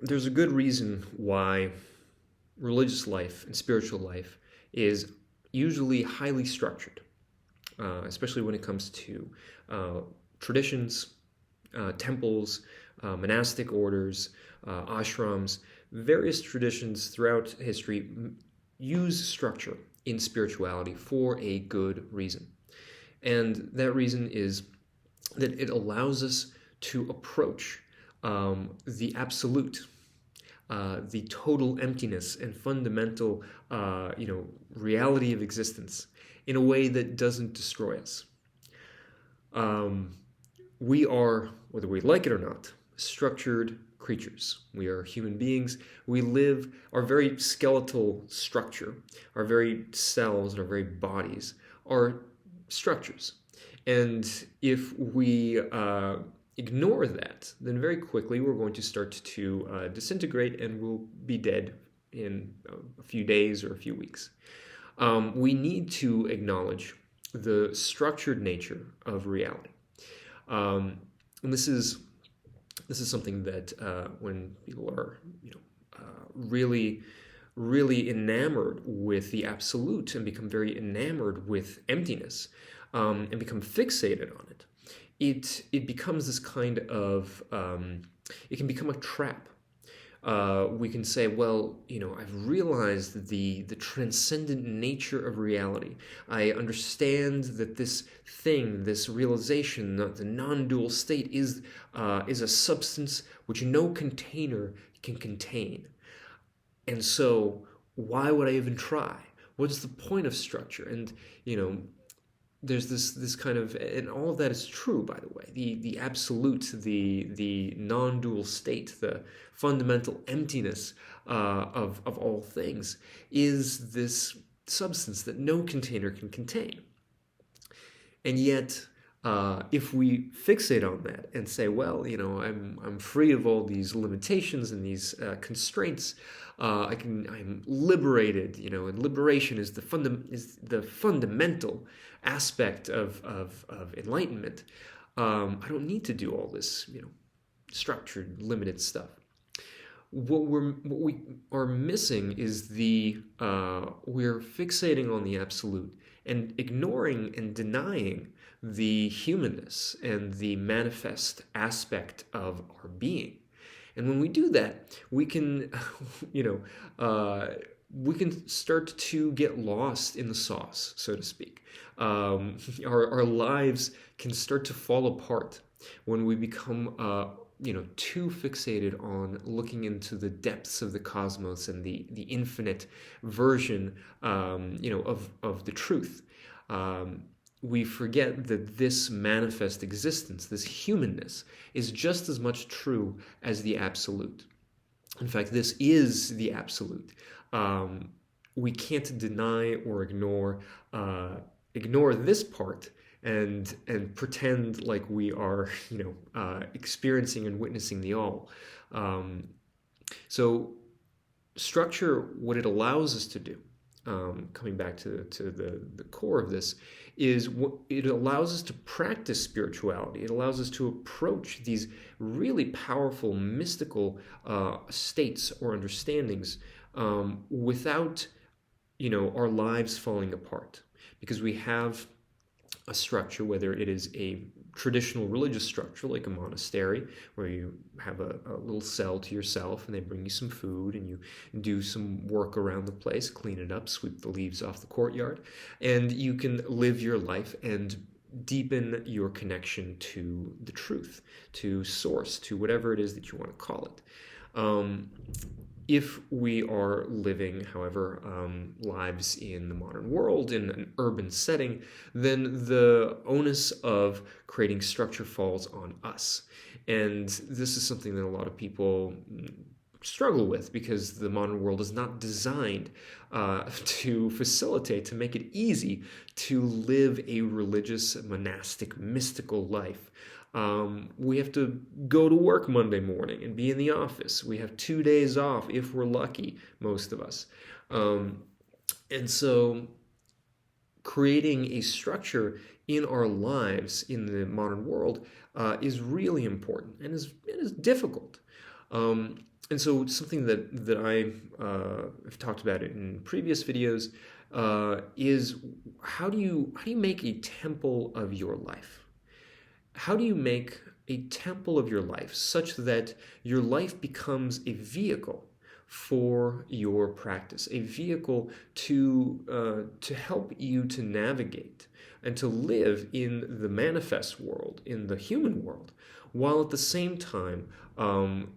there's a good reason why religious life and spiritual life is usually highly structured, especially when it comes to uh, traditions, temples, monastic orders, ashrams. Various traditions throughout history use structure in spirituality for a good reason. And that reason is that it allows us to approach the absolute, the total emptiness and fundamental, reality of existence in a way that doesn't destroy us. Um, we are, whether we like it or not, structured creatures. We are human beings. We live, our very skeletal structure, our very cells, our very bodies are structures. And if we ignore that, then very quickly we're going to start to disintegrate and we'll be dead in a few days or a few weeks. We need to acknowledge the structured nature of reality. And this is something that when people are really really enamored with the absolute and become very enamored with emptiness, and become fixated on it, it becomes this kind of it can become a trap. We can say, well, I've realized the transcendent nature of reality. I understand that this thing, this realization, the non-dual state, is a substance which no container can contain. And so, why would I even try? What's the point of structure? And there's this kind of, and all of that is true, by the way. The absolute, the non-dual state, the fundamental emptiness of all things, is this substance that no container can contain. And yet, if we fixate on that and say, well, I'm free of all these limitations and these constraints, I'm liberated, and liberation is the fundamental aspect of enlightenment. I don't need to do all this, structured, limited stuff. What we are missing is we're fixating on the absolute and ignoring and denying the humanness and the manifest aspect of our being. And when we do that, we can, we can start to get lost in the sauce, so to speak. Our lives can start to fall apart when we become too fixated on looking into the depths of the cosmos and the infinite version of the truth. We forget that this manifest existence, this humanness, is just as much true as the absolute. In fact, this is the absolute. We can't deny or ignore this part and pretend like we are experiencing and witnessing the all. So structure, what it allows us to do, coming back to the core of this, is it allows us to practice spirituality. It allows us to approach these really powerful mystical states or understandings without our lives falling apart, because we have a structure, whether it is a traditional religious structure like a monastery where you have a little cell to yourself and they bring you some food and you do some work around the place, clean it up, sweep the leaves off the courtyard, and you can live your life and deepen your connection to the truth, to source, to whatever it is that you want to call it. If we are living, however, lives in the modern world, in an urban setting, then the onus of creating structure falls on us. And this is something that a lot of people struggle with, because the modern world is not designed to facilitate, to make it easy to live a religious, monastic, mystical life. We have to go to work Monday morning and be in the office. We have 2 days off if we're lucky, most of us. And so creating a structure in our lives in the modern world is really important and is difficult. And so something that I have talked about in previous videos is how do you make a temple of your life? How do you make a temple of your life such that your life becomes a vehicle for your practice, a vehicle to help you to navigate and to live in the manifest world, in the human world, while at the same time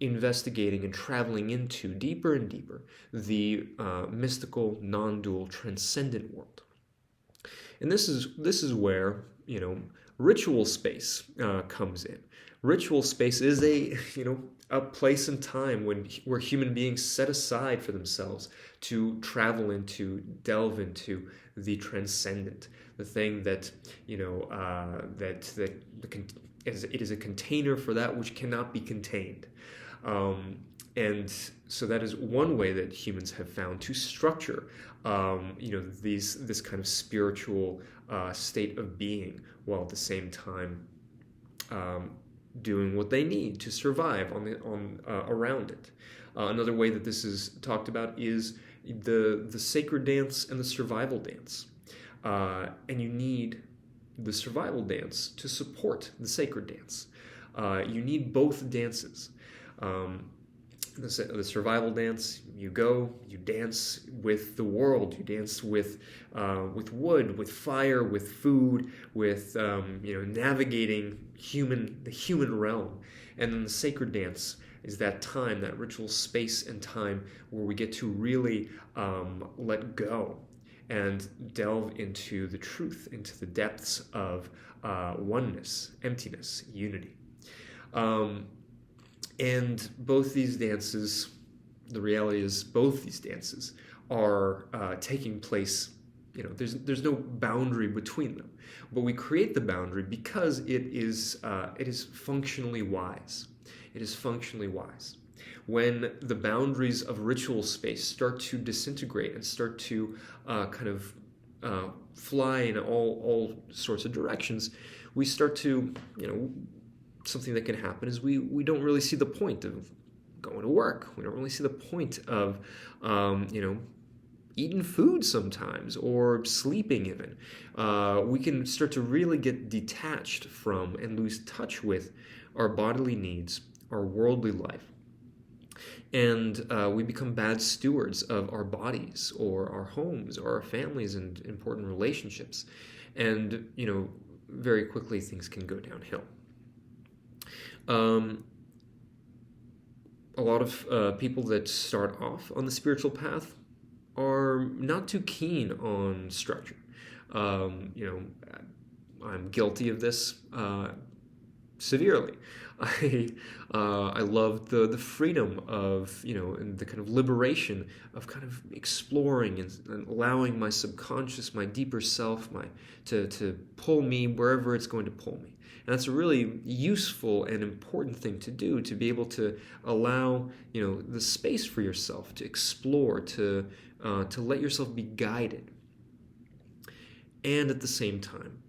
investigating and traveling into deeper and deeper the mystical, non-dual, transcendent world. And this is where ritual space comes in. Ritual space is a place and time where human beings set aside for themselves to travel into, delve into the transcendent, the thing that it is a container for that which cannot be contained. And so that is one way that humans have found to structure, this kind of spiritual state of being, while at the same time doing what they need to survive around it. Another way that this is talked about is the sacred dance and the survival dance, and you need the survival dance to support the sacred dance. You need both dances. The survival dance, you dance with the world, you dance with wood, with fire, with food, with navigating the human realm. And then the sacred dance is that time, that ritual space and time where we get to really let go and delve into the truth, into the depths of oneness, emptiness, unity. And both these dances, the reality is both these dances are taking place, there's no boundary between them. But we create the boundary because it is functionally wise. It is functionally wise. When the boundaries of ritual space start to disintegrate and start to fly in all sorts of directions, we start to, something that can happen is we don't really see the point of going to work. We don't really see the point of, eating food sometimes, or sleeping even. We can start to really get detached from and lose touch with our bodily needs, our worldly life. And we become bad stewards of our bodies or our homes or our families and important relationships. And, very quickly things can go downhill. A lot of people that start off on the spiritual path are not too keen on structure. I'm guilty of this severely. I love the freedom of and the kind of liberation of kind of exploring and allowing my subconscious, my deeper self, to pull me wherever it's going to pull me. And that's a really useful and important thing to do, to be able to allow the space for yourself to explore, to let yourself be guided. And at the same time,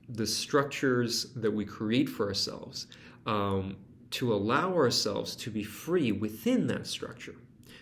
the structures that we create for ourselves, to allow ourselves to be free within that structure,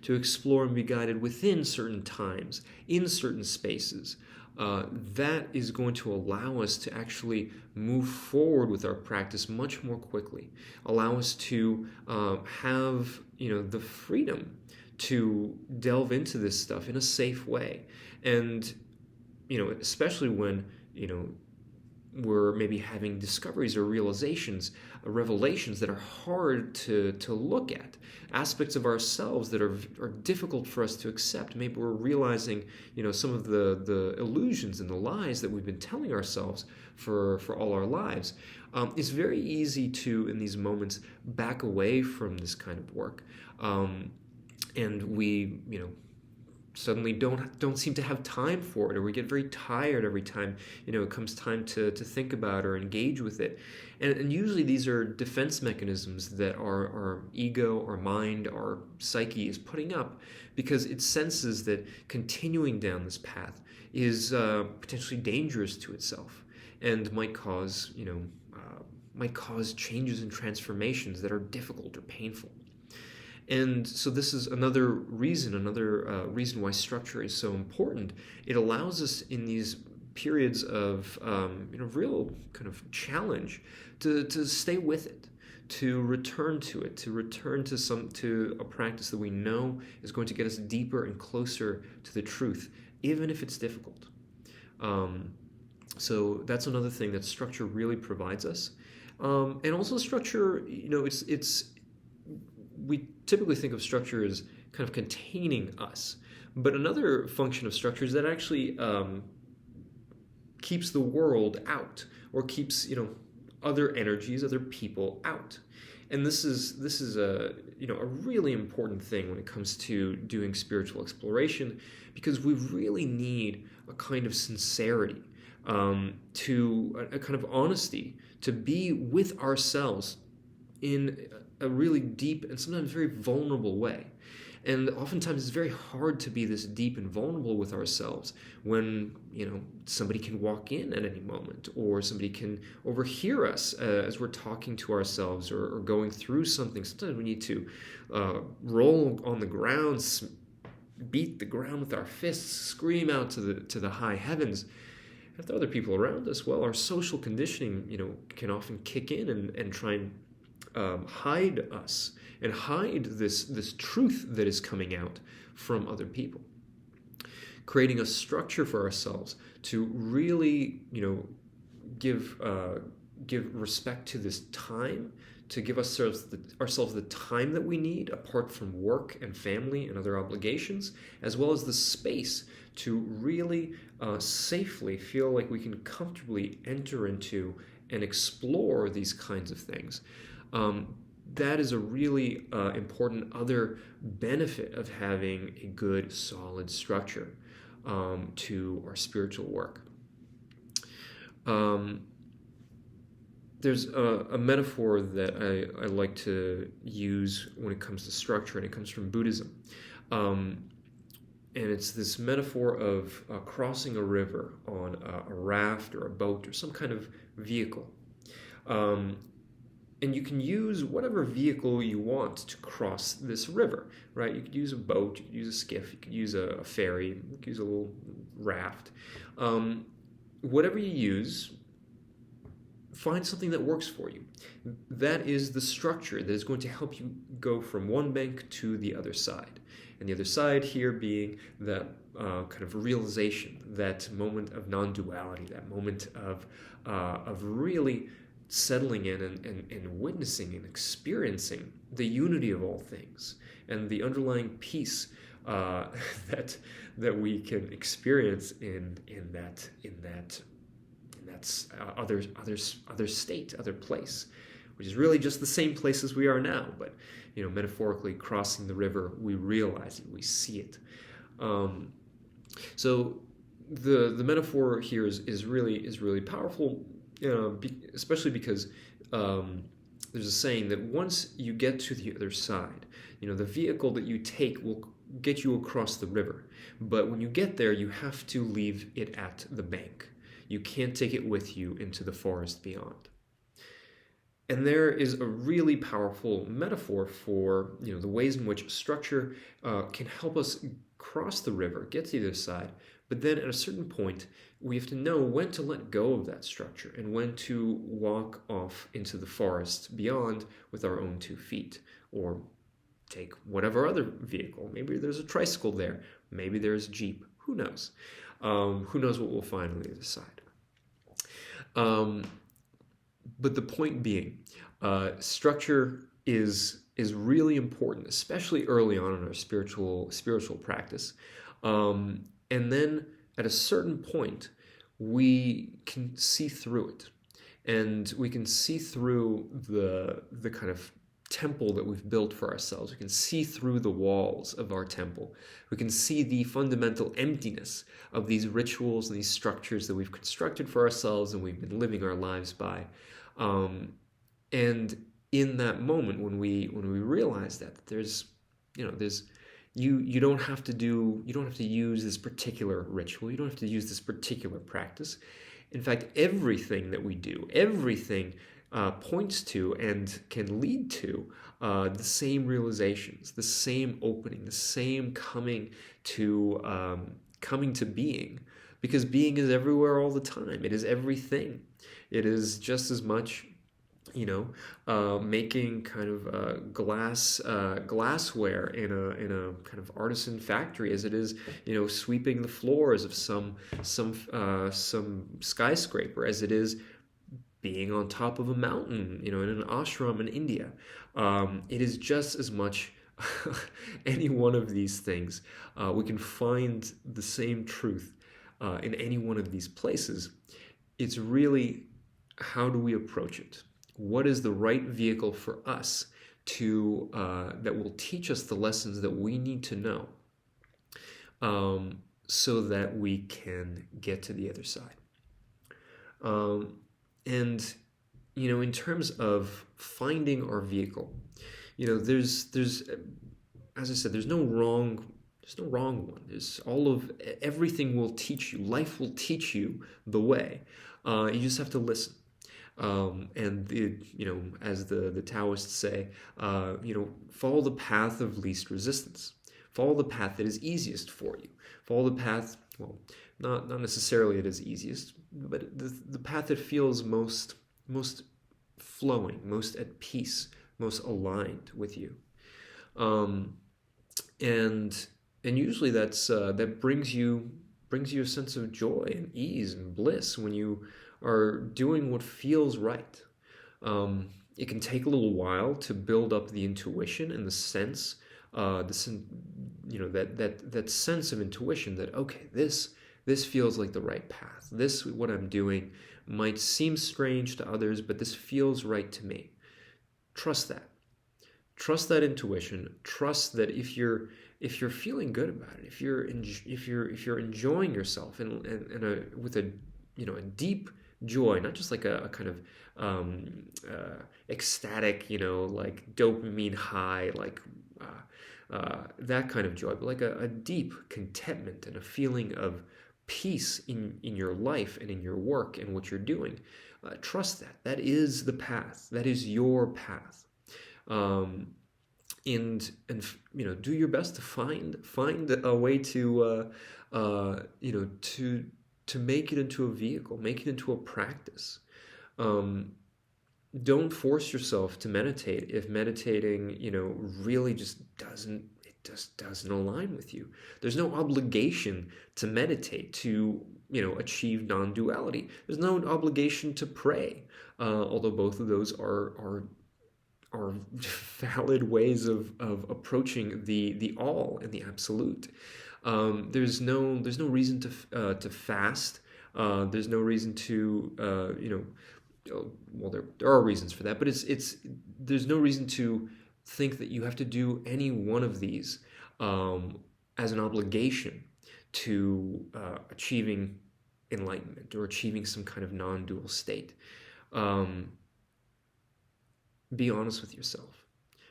to explore and be guided within certain times, in certain spaces, that is going to allow us to actually move forward with our practice much more quickly, allow us to have the freedom to delve into this stuff in a safe way. And especially when we're maybe having discoveries or realizations, revelations that are hard to look at, aspects of ourselves that are difficult for us to accept. Maybe we're realizing some of the illusions and the lies that we've been telling ourselves for all our lives. It's very easy to, in these moments, back away from this kind of work, and we suddenly don't seem to have time for it, or we get very tired every time it comes time to think about or engage with it. And usually these are defense mechanisms that our ego, our mind, our psyche is putting up, because it senses that continuing down this path is potentially dangerous to itself and might cause changes and transformations that are difficult or painful. And so this is another reason why structure is so important. It allows us in these periods of real kind of challenge to stay with it, to return to it, to return to a practice that we know is going to get us deeper and closer to the truth, even if it's difficult. So that's another thing that structure really provides us. And also structure, we typically think of structure as kind of containing us. But another function of structure is that it actually keeps the world out, or keeps, other energies, other people out. And this is a really important thing when it comes to doing spiritual exploration, because we really need a kind of sincerity, to a kind of honesty, to be with ourselves in a really deep and sometimes very vulnerable way. And oftentimes it's very hard to be this deep and vulnerable with ourselves when, somebody can walk in at any moment, or somebody can overhear us as we're talking to ourselves, or going through something. Sometimes we need to roll on the ground, beat the ground with our fists, scream out to the high heavens. If there are other people around us, well, our social conditioning, can often kick in and try and hide us, and hide this truth that is coming out from other people. Creating a structure for ourselves to really, give respect to this time, to give ourselves the time that we need apart from work and family and other obligations, as well as the space to really safely feel like we can comfortably enter into and explore these kinds of things. That is a really important other benefit of having a good, solid structure to our spiritual work. There's a metaphor that I like to use when it comes to structure, and it comes from Buddhism. And it's this metaphor of crossing a river on a raft or a boat or some kind of vehicle. And you can use whatever vehicle you want to cross this river, right? You could use a boat, you could use a skiff, you could use a ferry, you could use a little raft. Whatever you use, find something that works for you. That is the structure that is going to help you go from one bank to the other side. And the other side here being that kind of realization, that moment of non-duality, that moment of really settling in and witnessing and experiencing the unity of all things, and the underlying peace that we can experience in that other state, other place, which is really just the same place as we are now, but metaphorically crossing the river, we realize it, we see it. So the metaphor here is really powerful. Especially because there's a saying that once you get to the other side, the vehicle that you take will get you across the river. But when you get there, you have to leave it at the bank. You can't take it with you into the forest beyond. And there is a really powerful metaphor for the ways in which structure can help us cross the river, get to the other side. But then at a certain point, we have to know when to let go of that structure and when to walk off into the forest beyond with our own 2 feet, or take whatever other vehicle. Maybe there's a tricycle there. Maybe there's a Jeep. Who knows? Who knows what we'll find on the other side? But the point being, structure is really important, especially early on in our spiritual practice. And then at a certain point, we can see through it. And we can see through the kind of temple that we've built for ourselves. We can see through the walls of our temple. We can see the fundamental emptiness of these rituals and these structures that we've constructed for ourselves and we've been living our lives by. And in that moment, when we realize that you don't have to use this particular ritual, you don't have to use this particular practice. In fact, everything that we do, everything points to and can lead to the same realizations, the same opening, the same coming to being, because being is everywhere all the time. It is everything. It is just as much, making kind of glassware in a kind of artisan factory as it is, sweeping the floors of some skyscraper, as it is being on top of a mountain, in an ashram in India. It is just as much any one of these things. We can find the same truth in any one of these places. It's really, how do we approach it? What is the right vehicle for us to that will teach us the lessons that we need to know, so that we can get to the other side? And in terms of finding our vehicle, there's as I said, there's no wrong one. There's everything will teach you. Life will teach you the way. You just have to listen. And as the Taoists say, follow the path of least resistance. Follow the path that is easiest for you. Follow the path, well, not necessarily it is easiest, but the path that feels most flowing, most at peace, most aligned with you. And usually that brings you a sense of joy and ease and bliss when you are doing what feels right. It can take a little while to build up the intuition and the sense, that sense of intuition that, okay, this feels like the right path. What I'm doing might seem strange to others, but this feels right to me. Trust that. Trust that intuition. Trust that if you're feeling good about it, if you're enjoying yourself with a deep joy, not just like a kind of ecstatic, like dopamine high, like that kind of joy, but like a deep contentment and a feeling of peace in your life and in your work and what you're doing. Trust that. That is the path. That is your path. And do your best to find a way to make it into a vehicle, make it into a practice. Don't force yourself to meditate if meditating, really just doesn't align with you. There's no obligation to meditate to, achieve non-duality. There's no obligation to pray, although both of those are valid ways of approaching the all and the absolute. There's no reason to fast. There's no reason to well, there are reasons for that, but there's no reason to think that you have to do any one of these as an obligation to achieving enlightenment or achieving some kind of non-dual state. Be honest with yourself.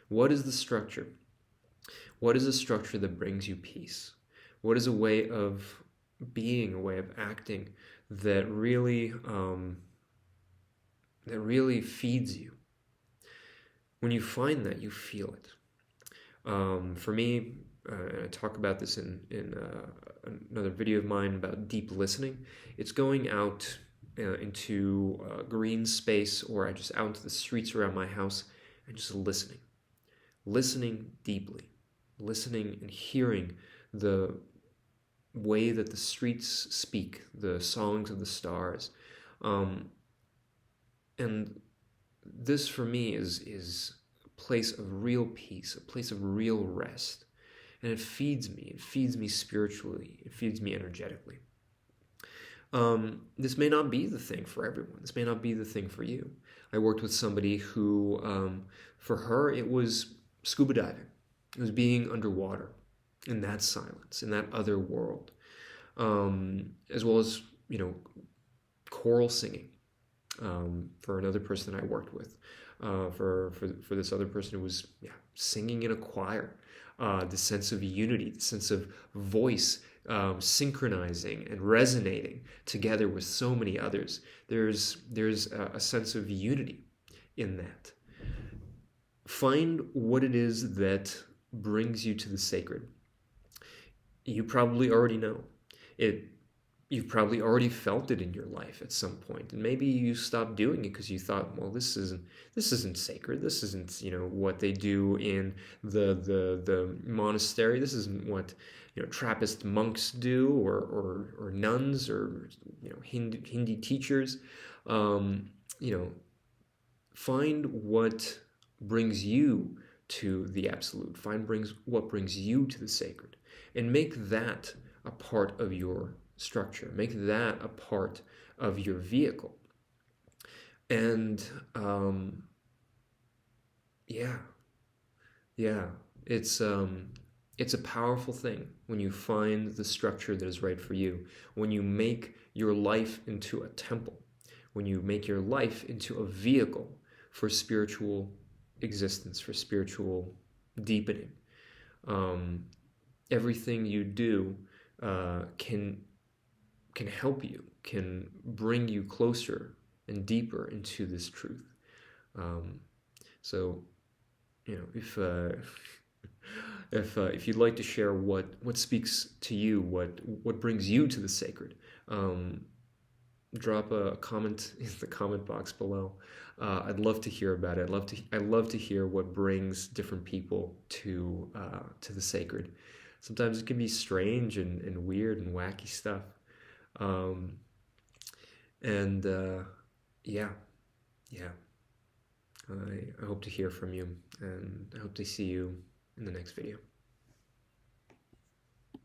What is the structure? What is a structure that brings you peace? What is a way of being, a way of acting that really feeds you? When you find that, you feel it. For me, I talk about this in another video of mine about deep listening. It's going out into green space, or just out into the streets around my house and just listening deeply, listening and hearing the way that the streets speak, the songs of the stars. And this for me is a place of real peace, a place of real rest. And it feeds me spiritually, it feeds me energetically. This may not be the thing for everyone. This may not be the thing for you. I worked with somebody who, for her, it was scuba diving. It was being underwater in that silence, in that other world, as well as, choral singing. For another person that I worked with, for this other person who was singing in a choir, the sense of unity, the sense of voice synchronizing and resonating together with so many others. There's a sense of unity in that. find what it is that brings you to the sacred. You probably already know it. You've probably already felt it in your life at some point, and maybe you stopped doing it because you thought, well, this isn't sacred. This isn't, what they do in the monastery. This isn't what, Trappist monks do, or nuns, or Hindi teachers. um, you know Find what brings you to the absolute. Find brings what brings you to the sacred, and make that a part of your structure. Make that a part of your vehicle. And yeah, yeah, it's a powerful thing when you find the structure that is right for you. When you make your life into a temple. When you make your life into a vehicle for spiritual existence, for spiritual deepening. Um, Everything you do can help you, can bring you closer and deeper into this truth. Um, so, if if you'd like to share what speaks to you, what brings you to the sacred, drop a comment in the comment box below. I'd love to hear about it. I love to hear what brings different people to the sacred. Sometimes it can be strange and weird and wacky stuff. Um, and yeah, yeah. I hope to hear from you, and I hope to see you in the next video.